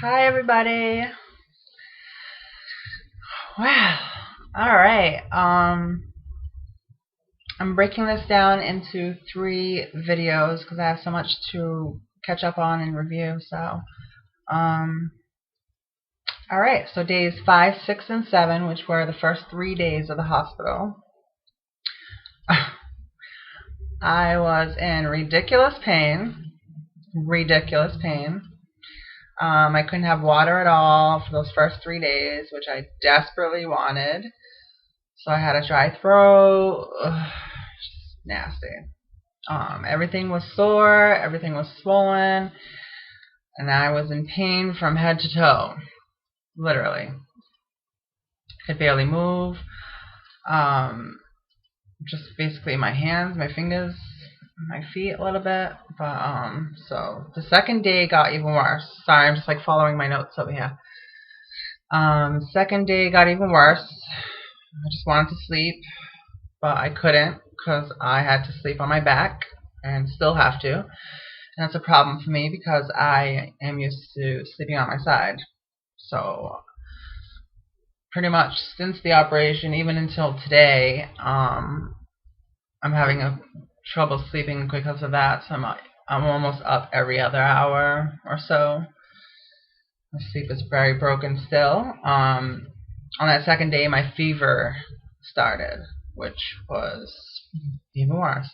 Hi everybody. Wow. All right. I'm breaking this down into 3 videos because I have so much to catch up on and review. Um, all right. So days 5, 6, and 7, which were the first 3 days of the hospital, I was in ridiculous pain. Ridiculous pain. I couldn't have water at all for those first 3 days, which I desperately wanted. So I had a dry throat. Ugh, nasty. Everything was sore, everything was swollen, and I was in pain from head to toe. Literally. Could barely move. Just basically my hands, my fingers, my feet a little bit. So the second day got even worse. Sorry, I'm just like following my notes over here. Second day got even worse. I just wanted to sleep, but I couldn't because I had to sleep on my back and still have to. And that's a problem for me because I am used to sleeping on my side. So pretty much since the operation, even until today, I'm having a trouble sleeping because of that. So I'm almost up every other hour or so. My sleep is very broken still. On that second day, my fever started, which was even worse.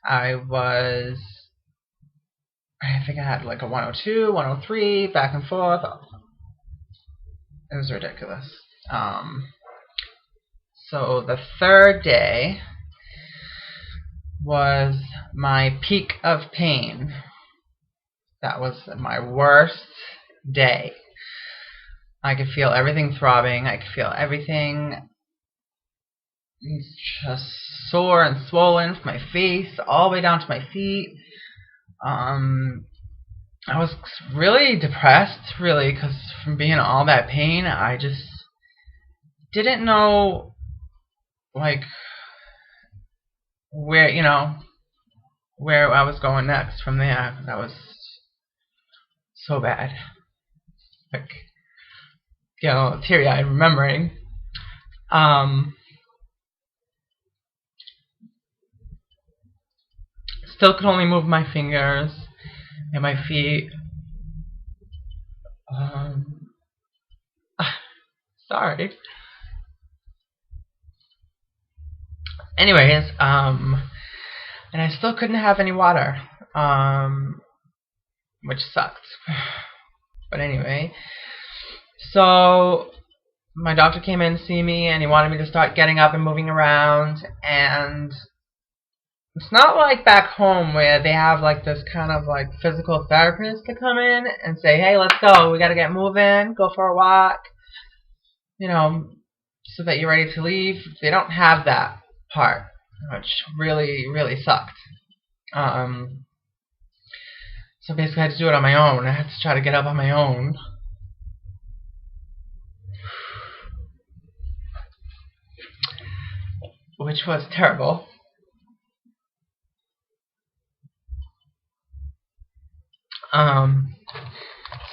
I think I had like a 102, 103, back and forth. It was ridiculous. So the third day was my peak of pain. That was my worst day. I could feel everything throbbing. I could feel everything just sore and swollen from my face all the way down to my feet. I was really depressed, really, because from being in all that pain, I just didn't know, like, where I was going next from there. That was so bad. Like, teary-eyed remembering. Still could only move my fingers and my feet. Sorry. Anyways, and I still couldn't have any water, which sucked. But anyway, so my doctor came in to see me, and he wanted me to start getting up and moving around. And it's not like back home where they have like this kind of like physical therapist to come in and say, hey, let's go, we gotta get moving, go for a walk, so that you're ready to leave. They don't have that part, which really, really sucked. So basically I had to do it on my own. I had to try to get up on my own. Which was terrible.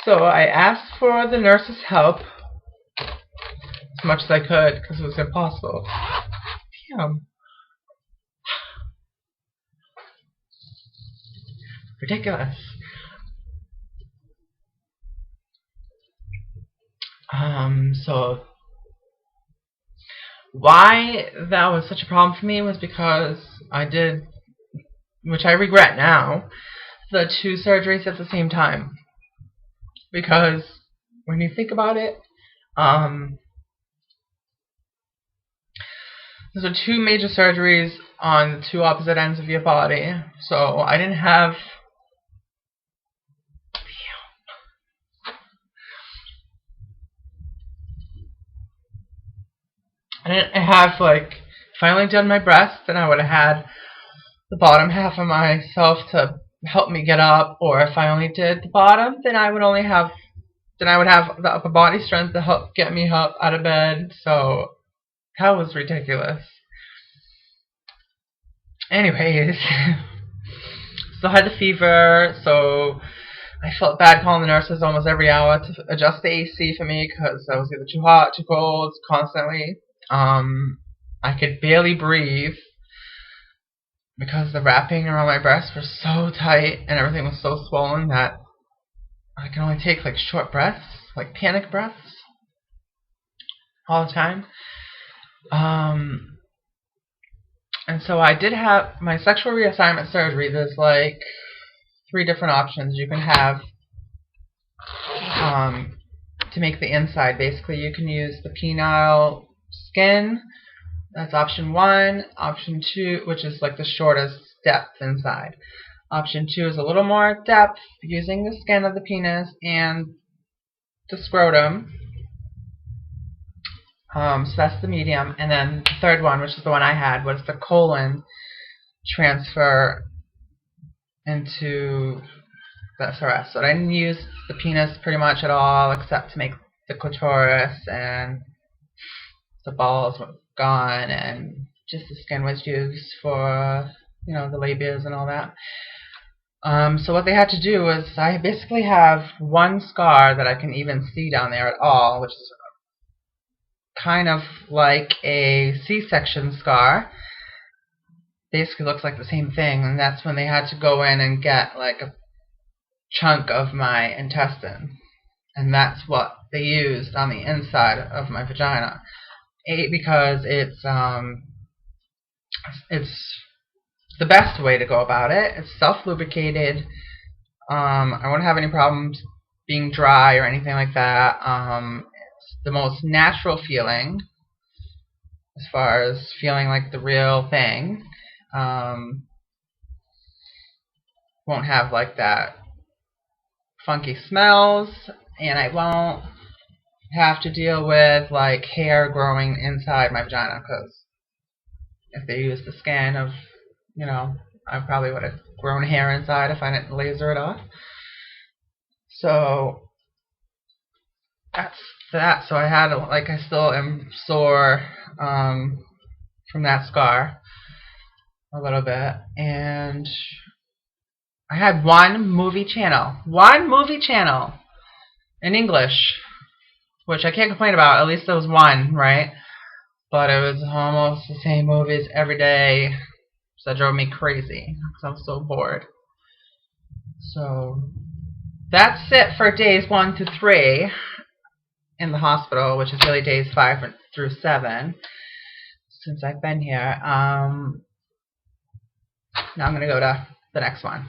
So I asked for the nurse's help as much as I could because it was impossible. Damn. Ridiculous. So why that was such a problem for me was because I did, which I regret now, the 2 surgeries at the same time. Because when you think about it, those are 2 major surgeries on the 2 opposite ends of your body. So I didn't have like, if I only did my breast, then I would have had the bottom half of myself to help me get up, or if I only did the bottom, then I would have the upper body strength to help get me up out of bed. So that was ridiculous. Anyways, still had the fever, so I felt bad calling the nurses almost every hour to adjust the AC for me because I was either too hot, too cold, constantly. I could barely breathe because the wrapping around my breasts was so tight and everything was so swollen that I can only take like short breaths, like panic breaths, all the time. And so I did have my sexual reassignment surgery. There's like 3 different options you can have to make the inside. Basically, you can use the penile skin. That's option 1. Option 2, which is like the shortest depth inside. Option 2 is a little more depth, using the skin of the penis and the scrotum. So that's the medium. And then the third one, which is the one I had, was the colon transfer into the SRS. So I didn't use the penis pretty much at all, except to make the clitoris, and the balls were gone, and just the skin was used for, you know, the labias and all that. So what they had to do was, I basically have one scar that I can even see down there at all, which is kind of like a C-section scar. Basically looks like the same thing, and that's when they had to go in and get like a chunk of my intestine, and that's what they used on the inside of my vagina. Because it's the best way to go about it. It's self-lubricated. I won't have any problems being dry or anything like that. It's the most natural feeling as far as feeling like the real thing. Won't have like that funky smells, and I won't have to deal with like hair growing inside my vagina, because if they use the skin of, you know, I probably would have grown hair inside if I didn't laser it off. So that's that. So I had, like, I still am sore from that scar a little bit, and I had one movie channel in English, which I can't complain about. At least there was one, right? But it was almost the same movies every day, so that drove me crazy because I was so bored. So that's it for days 1 to 3 in the hospital, which is really days 5 through 7 since I've been here. Now I'm going to go to the next one.